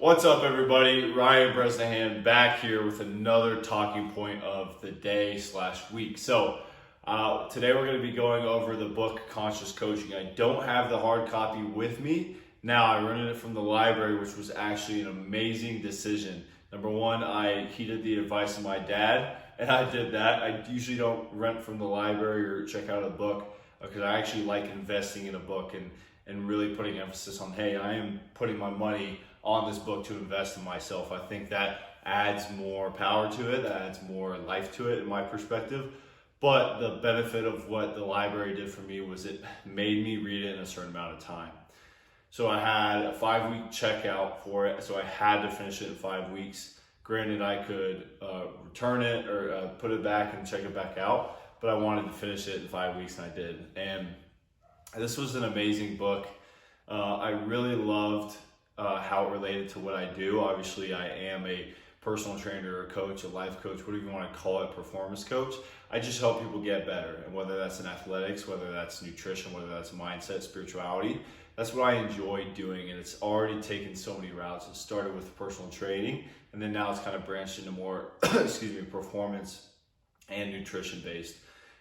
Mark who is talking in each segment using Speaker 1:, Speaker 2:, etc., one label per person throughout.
Speaker 1: What's up, everybody? Ryan Bresnahan back here with another talking point of the day/week. So today we're going to be going over the book Conscious Coaching. I don't have the hard copy with me. Now I rented it from the library, which was actually an amazing decision. Number one, I heeded the advice of my dad, and I did that. I usually don't rent from the library or check out a book because I actually like investing in a book and really putting emphasis on, hey, I am putting my money on this book to invest in myself. I think that adds more power to it, that adds more life to it in my perspective. But the benefit of what the library did for me was it made me read it in a certain amount of time. So I had a 5-week checkout for it, so I had to finish it in 5 weeks. Granted, I could return it or put it back and check it back out, but I wanted to finish it in 5 weeks, and I did. And this was an amazing book. I really loved how it related to what I do. Obviously, I am a personal trainer, a coach, a life coach, whatever you want to call it, performance coach. I just help people get better. And whether that's in athletics, whether that's nutrition, whether that's mindset, spirituality, that's what I enjoy doing. And it's already taken so many routes. It started with personal training, and then now it's kind of branched into more, performance and nutrition based.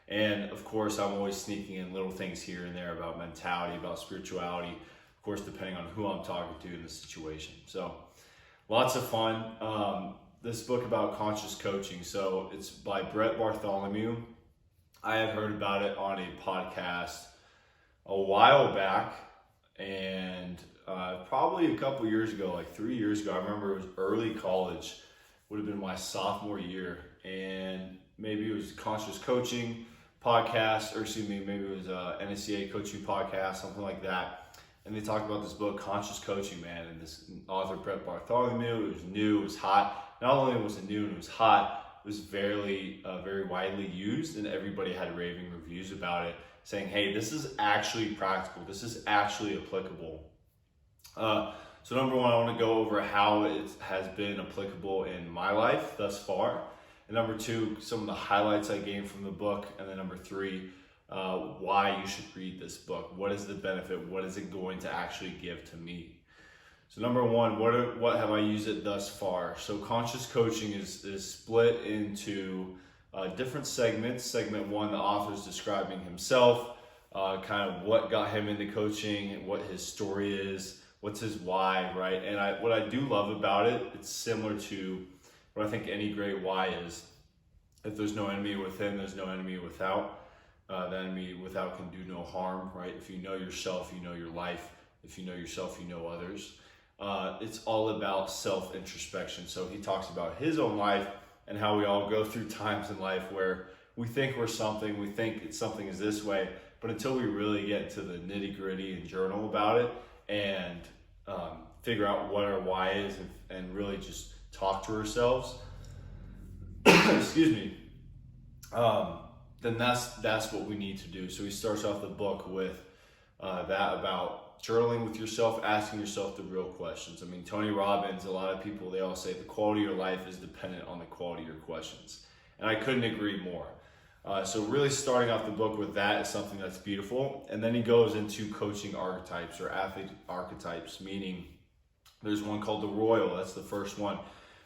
Speaker 1: And of course, I'm always sneaking in little things here and there about mentality, about spirituality, of course, depending on who I'm talking to in the situation. So lots of fun. This book about conscious coaching. So it's by Bartholomew. I had heard about it on a podcast a while back, and probably a couple years ago, like 3 years ago. I remember it was early college, would have been my sophomore year, and maybe it was conscious coaching podcast, or maybe it was a NSCA coaching podcast, something like that. And they talked about this book, Conscious Coaching, man. And this author, Bartholomew, it was new, it was hot. Not only was it new and it was hot, it was very widely used, and everybody had raving reviews about it, saying, hey, this is actually practical. This is actually applicable. So number one, I want to go over how it has been applicable in my life thus far. And number two, some of the highlights I gained from the book. And then number three, why you should read this book. What is the benefit? What is it going to actually give to me? So number one, what have I used it thus far? So conscious coaching is split into different segments. Segment one, the author is describing himself, kind of what got him into coaching, what his story is, what's his why, right? And what I do love about it, it's similar to what I think any great why is. If there's no enemy within, there's no enemy without. The enemy without can do no harm, right? If you know yourself, you know your life. If you know yourself, you know others. It's all about self-introspection. So he talks about his own life and how we all go through times in life where we think we're something, we think something is this way, but until we really get into the nitty-gritty and journal about it and figure out what our why is and really just talk to ourselves, then that's what we need to do. So he starts off the book with that about journaling with yourself, asking yourself the real questions. I mean, Tony Robbins, a lot of people, they all say the quality of your life is dependent on the quality of your questions. And I couldn't agree more. So really starting off the book with that is something that's beautiful. And then he goes into coaching archetypes or athlete archetypes, meaning there's one called the Royal. That's the first one,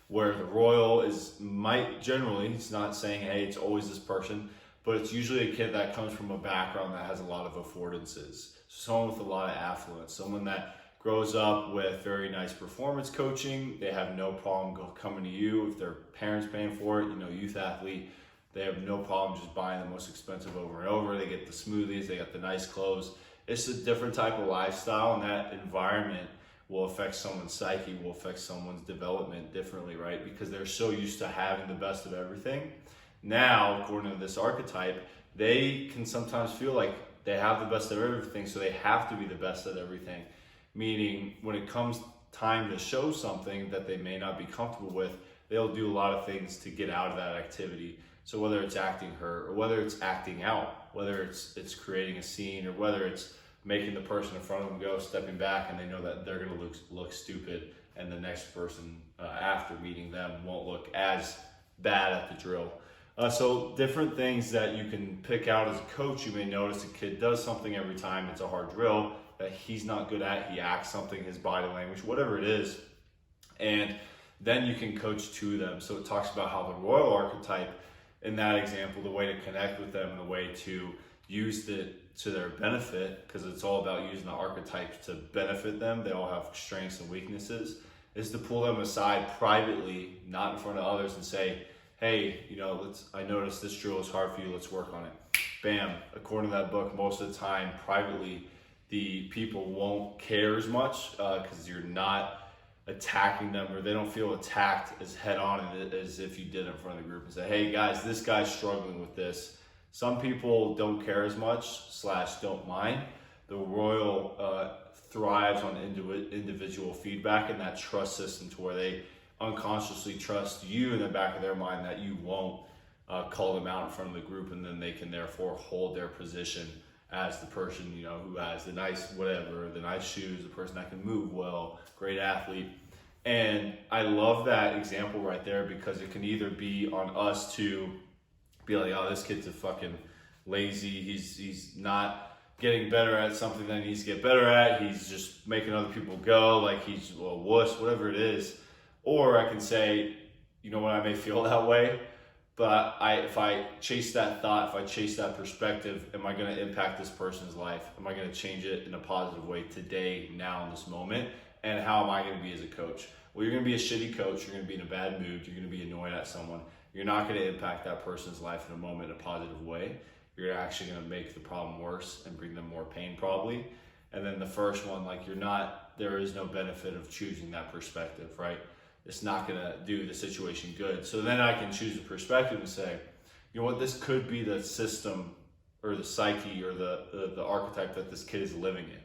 Speaker 1: where the Royal it's not saying, hey, it's always this person, but it's usually a kid that comes from a background that has a lot of affordances. Someone with a lot of affluence, someone that grows up with very nice performance coaching. They have no problem coming to you if their parents paying for it. Youth athlete, they have no problem just buying the most expensive over and over. They get the smoothies, they got the nice clothes. It's a different type of lifestyle, and that environment will affect someone's psyche, will affect someone's development differently, right? Because they're so used to having the best of everything. Now, according to this archetype, they can sometimes feel like they have the best of everything, so they have to be the best at everything. Meaning, when it comes time to show something that they may not be comfortable with, they'll do a lot of things to get out of that activity. So whether it's acting hurt, or whether it's acting out, whether it's creating a scene, or whether it's making the person in front of them go, stepping back, and they know that they're going to look stupid, and the next person after meeting them won't look as bad at the drill. So different things that you can pick out as a coach. You may notice a kid does something every time it's a hard drill that he's not good at. He acts something, his body language, whatever it is. And then you can coach to them. So it talks about how the royal archetype, in that example, the way to connect with them and the way to use it to their benefit, because it's all about using the archetypes to benefit them. They all have strengths and weaknesses, is to pull them aside privately, not in front of others, and say, hey, I noticed this drill is hard for you, let's work on it. Bam. According to that book, most of the time, privately, the people won't care as much because you're not attacking them, or they don't feel attacked as head on as if you did in front of the group and say, hey guys, this guy's struggling with this. Some people don't care as much / don't mind. The royal thrives on individual feedback and that trust system, to where they unconsciously trust you in the back of their mind that you won't call them out in front of the group, and then they can therefore hold their position as the person, who has the nice shoes, the person that can move well, great athlete. And I love that example right there, because it can either be on us to be like, oh, this kid's a fucking lazy, he's not getting better at something that he needs to get better at, he's just making other people go, like he's a wuss, whatever it is. Or I can say, you know what, I may feel that way, but if I chase that thought, if I chase that perspective, am I going to impact this person's life? Am I going to change it in a positive way today, now, in this moment? And how am I going to be as a coach? Well, you're going to be a shitty coach. You're going to be in a bad mood. You're going to be annoyed at someone. You're not going to impact that person's life in a moment in a positive way. You're actually going to make the problem worse and bring them more pain, probably. And then the first one, there is no benefit of choosing that perspective, right? It's not going to do the situation good. So then I can choose a perspective and say, you know what, this could be the system or the psyche or the archetype that this kid is living in.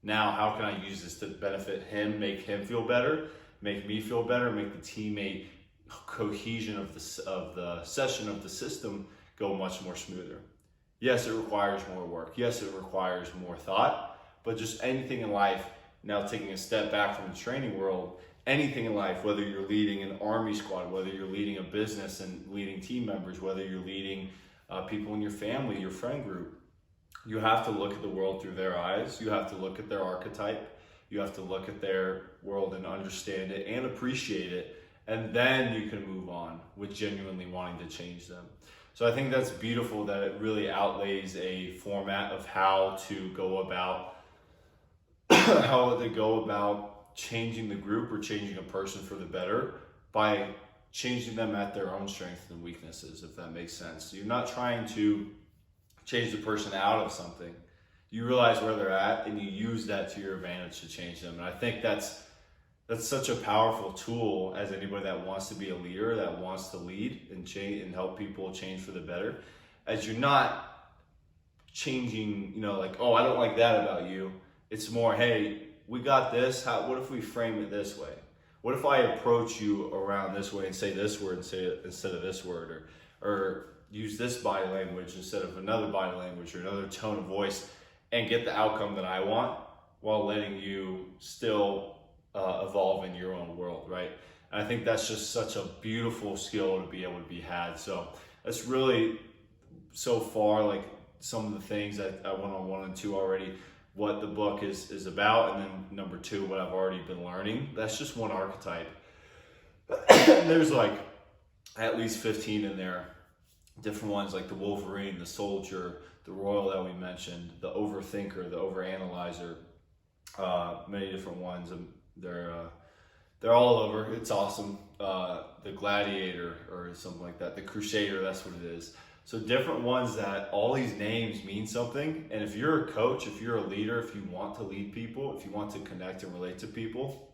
Speaker 1: Now, how can I use this to benefit him, make him feel better, make me feel better, make the teammate cohesion of the session of the system go much more smoother? Yes, it requires more work. Yes, it requires more thought, but just anything in life, now taking a step back from the training world, anything in life, whether you're leading an army squad, whether you're leading a business and leading team members, whether you're leading people in your family, your friend group, you have to look at the world through their eyes. You have to look at their archetype. You have to look at their world and understand it and appreciate it. And then you can move on with genuinely wanting to change them. So I think that's beautiful that it really outlays a format of how to go about changing the group or changing a person for the better by changing them at their own strengths and weaknesses, if that makes sense. You're not trying to change the person out of something. You realize where they're at and you use that to your advantage to change them. And I think that's such a powerful tool as anybody that wants to be a leader, that wants to lead and change and help people change for the better. As you're not changing, oh, I don't like that about you. It's more, hey, we got this. What if we frame it this way? What if I approach you around this way and say this word instead of this word, or use this body language instead of another body language or another tone of voice, and get the outcome that I want while letting you still evolve in your own world, right? And I think that's just such a beautiful skill to be able to be had. So that's really, so far, some of the things that I went on 1 and 2 already, what the book is about, and then number 2, what I've already been learning. That's just one archetype. There's at least 15 in there, different ones, like the Wolverine, the Soldier, the Royal that we mentioned, the Overthinker, the Overanalyzer, many different ones, and they're all over. It's awesome. The Gladiator or something like that, the Crusader, that's what it is. So different ones that all these names mean something. And if you're a coach, if you're a leader, if you want to lead people, if you want to connect and relate to people,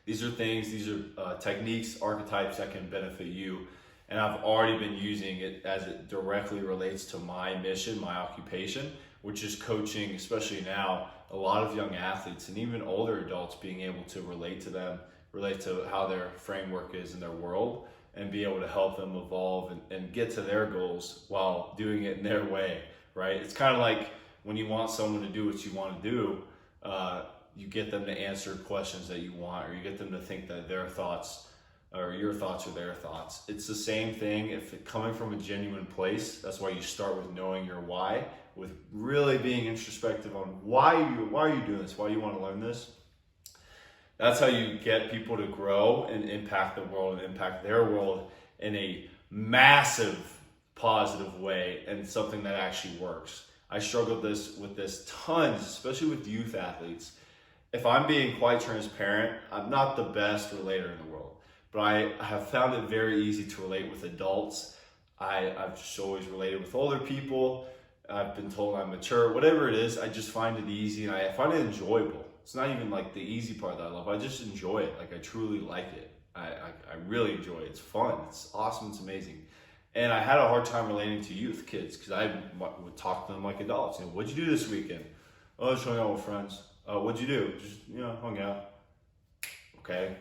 Speaker 1: these are techniques, archetypes that can benefit you. And I've already been using it as it directly relates to my mission, my occupation, which is coaching, especially now, a lot of young athletes and even older adults, being able to relate to them, relate to how their framework is in their world, and be able to help them evolve and get to their goals while doing it in their way, right? It's kind of like when you want someone to do what you want to do, you get them to answer questions that you want, or you get them to think that their thoughts or your thoughts are their thoughts. It's the same thing if it coming from a genuine place. That's why you start with knowing your why, with really being introspective on why are you doing this, why do you want to learn this. That's how you get people to grow and impact the world and impact their world in a massive positive way and something that actually works. I struggled with this tons, especially with youth athletes. If I'm being quite transparent, I'm not the best relator in the world, but I have found it very easy to relate with adults. I've just always related with older people. I've been told I'm mature, whatever it is, I just find it easy and I find it enjoyable. It's not even like the easy part that I love. I just enjoy it. Like I truly like it. I really enjoy it. It's fun. It's awesome. It's amazing. And I had a hard time relating to youth kids because I would talk to them like adults. What'd you do this weekend? Oh, just hung out with friends. What'd you do? Just, hung out. Okay.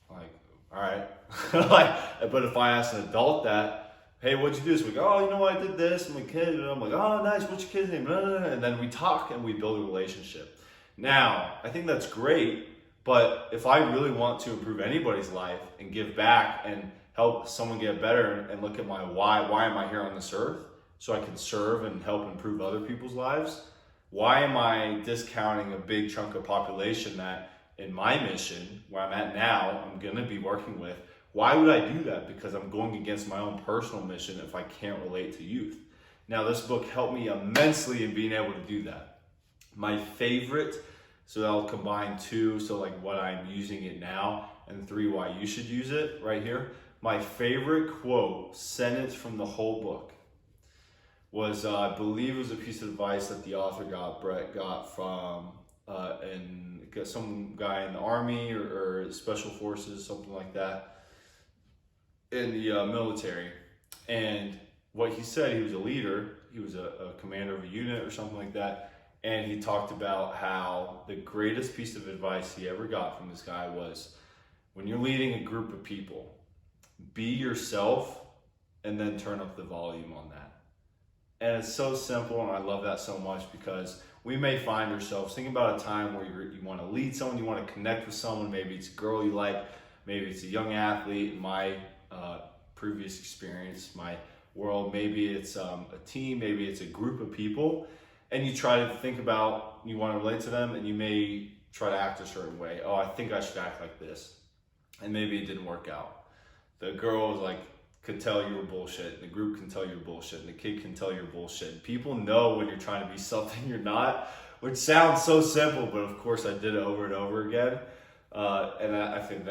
Speaker 1: Like, all right. But if I ask an adult that, hey, what'd you do this week? Oh, you know what? I did this. I'm a kid. And I'm like, oh, nice. What's your kid's name? And then we talk and we build a relationship. Now, I think that's great. But if I really want to improve anybody's life and give back and help someone get better and look at my why am I here on this earth? So I can serve and help improve other people's lives. Why am I discounting a big chunk of population that in my mission, where I'm at now, I'm gonna be working with? Why would I do that? Because I'm going against my own personal mission if I can't relate to youth. Now, this book helped me immensely in being able to do that. My favorite, so I'll combine two, so like what I'm using it now, and three, why you should use it right here. My favorite quote, sentence from the whole book was, I believe it was a piece of advice that the author Brett got from some guy in the army or special forces, something like that, in the military. And what he said, he was a leader, he was a commander of a unit or something like that. And he talked about how the greatest piece of advice he ever got from this guy was, when you're leading a group of people, be yourself and then turn up the volume on that. And it's so simple, and I love that so much because we may find ourselves thinking about a time where you want to lead someone, you want to connect with someone. Maybe it's a girl you like, maybe it's a young athlete. In my previous experience, my world, maybe it's a team, maybe it's a group of people. And you try to think about, you want to relate to them, and you may try to act a certain way. Oh, I think I should act like this. And maybe it didn't work out. The girl was like, could tell you were bullshit. And the group can tell you're bullshit. And the kid can tell you're bullshit. People know when you're trying to be something you're not, which sounds so simple, but of course I did it over and over again. And I think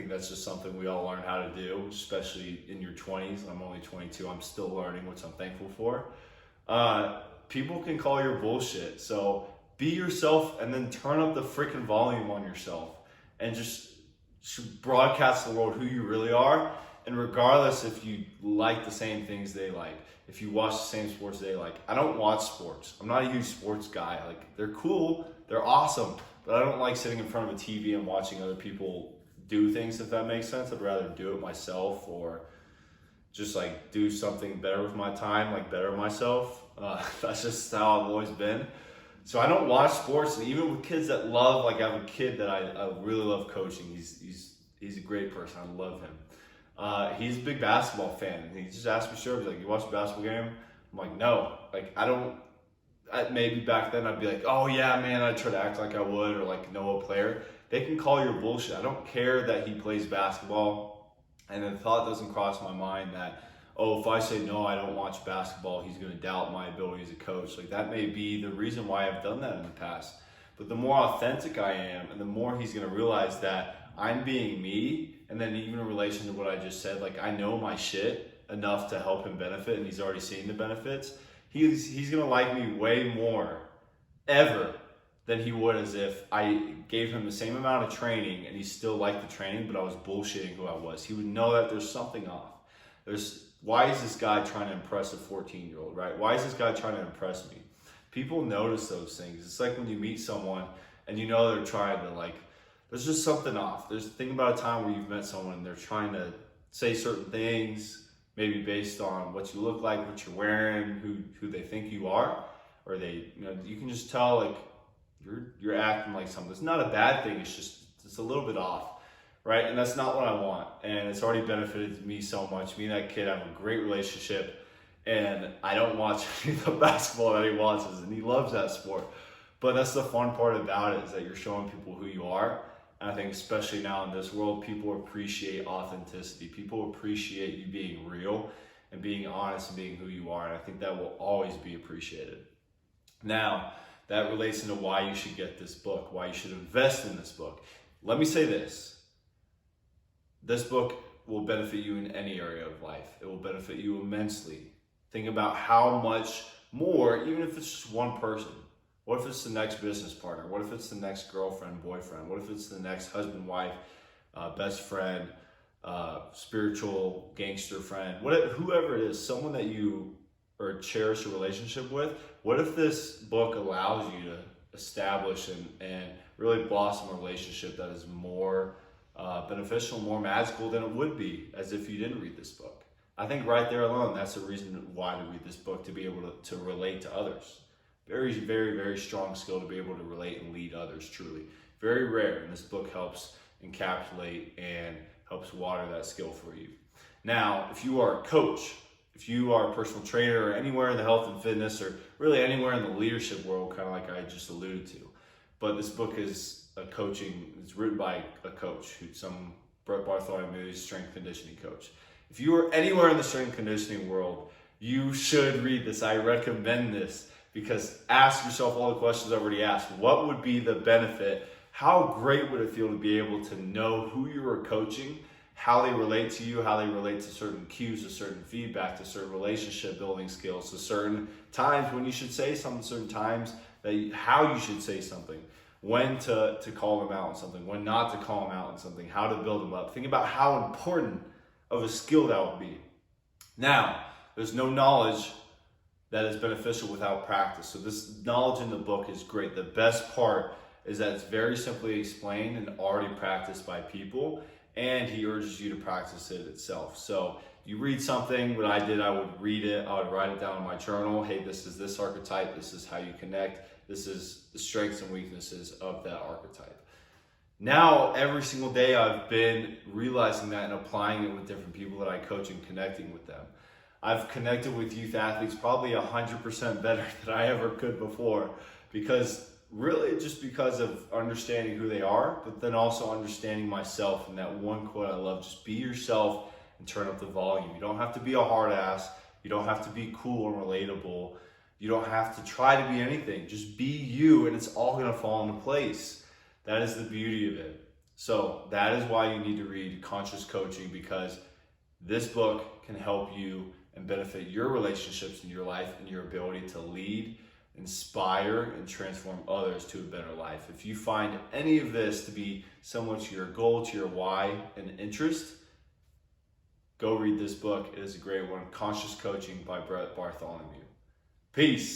Speaker 1: that's just something we all learn how to do, especially in your 20s. I'm only 22. I'm still learning, which I'm thankful for. People can call your bullshit. So be yourself and then turn up the freaking volume on yourself and just broadcast to the world who you really are. And regardless if you like the same things they like, if you watch the same sports they like. I don't watch sports. I'm not a huge sports guy. Like, they're cool, they're awesome, but I don't like sitting in front of a TV and watching other people do things, if that makes sense. I'd rather do it myself or just like do something better with my time, like better myself. That's just how I've always been. So I don't watch sports, and even with kids that love, like I have a kid that I really love coaching. He's a great person. I love him. He's a big basketball fan, and he just asked me, sure, he's like, you watch a basketball game? I'm like, no. Like, I don't. Maybe back then I'd be like, oh yeah, man, I'd try to act like I would, or like know a player. They can call your bullshit. I don't care that he plays basketball, and the thought doesn't cross my mind that, oh, if I say no, I don't watch basketball, he's going to doubt my ability as a coach. Like, that may be the reason why I've done that in the past. But the more authentic I am, and the more he's going to realize that I'm being me, and then even in relation to what I just said, like, I know my shit enough to help him benefit, and he's already seeing the benefits. He's going to like me way more ever than he would as if I gave him the same amount of training and he still liked the training, but I was bullshitting who I was. He would know that there's something off. Why is this guy trying to impress a 14-year-old, right? Why is this guy trying to impress me? People notice those things. It's like when you meet someone and you know they're trying to, like, there's just something off. Think about a time where you've met someone and they're trying to say certain things, maybe based on what you look like, what you're wearing, who they think you are, or you can just tell, like, you're acting like something. It's not a bad thing. It's a little bit off. Right? And that's not what I want. And it's already benefited me so much. Me and that kid have a great relationship. And I don't watch any of the basketball that he watches. And he loves that sport. But that's the fun part about it, is that you're showing people who you are. And I think especially now in this world, people appreciate authenticity. People appreciate you being real and being honest and being who you are. And I think that will always be appreciated. Now, that relates into why you should get this book, why you should invest in this book. Let me say this. This book will benefit you in any area of life. It will benefit you immensely. Think about how much more, even if it's just one person. What if it's the next business partner? What if it's the next girlfriend, boyfriend? What if it's the next husband, wife, best friend, spiritual gangster friend? Whoever it is, someone that you or cherish a relationship with. What if this book allows you to establish and really blossom a relationship that is more beneficial, more magical than it would be as if you didn't read this book? I think right there alone, that's the reason why to read this book, to be able to relate to others. Very, very, very strong skill to be able to relate and lead others, truly. Very rare, and this book helps encapsulate and helps water that skill for you. Now, if you are a coach, if you are a personal trainer, or anywhere in the health and fitness, or really anywhere in the leadership world, kind of like I just alluded to, but this book is it's written by a coach, Bartholomew, strength conditioning coach. If you are anywhere in the strength conditioning world, you should read this. I recommend this, because ask yourself all the questions I already asked. What would be the benefit? How great would it feel to be able to know who you are coaching, how they relate to you, how they relate to certain cues, to certain feedback, to certain relationship building skills, to certain times when you should say something, certain times how you should say something, when to call them out on something, when not to call them out on something, how to build them up. Think about how important of a skill that would be. Now, there's no knowledge that is beneficial without practice. So this knowledge in the book is great. The best part is that it's very simply explained and already practiced by people, and he urges you to practice it itself. So you read something, what I did, I would read it, I would write it down in my journal. Hey, this is this archetype, this is how you connect, this is the strengths and weaknesses of that archetype. Now, every single day I've been realizing that and applying it with different people that I coach and connecting with them. I've connected with youth athletes probably 100% better than I ever could before, because of understanding who they are, but then also understanding myself. And that one quote I love, just be yourself and turn up the volume. You don't have to be a hard ass. You don't have to be cool and relatable. You don't have to try to be anything. Just be you, and it's all gonna fall into place. That is the beauty of it. So that is why you need to read Conscious Coaching, because this book can help you and benefit your relationships in your life and your ability to lead, inspire, and transform others to a better life. If you find any of this to be similar to your goal, to your why and interest, go read this book. It is a great one. Conscious Coaching by Bartholomew. Peace.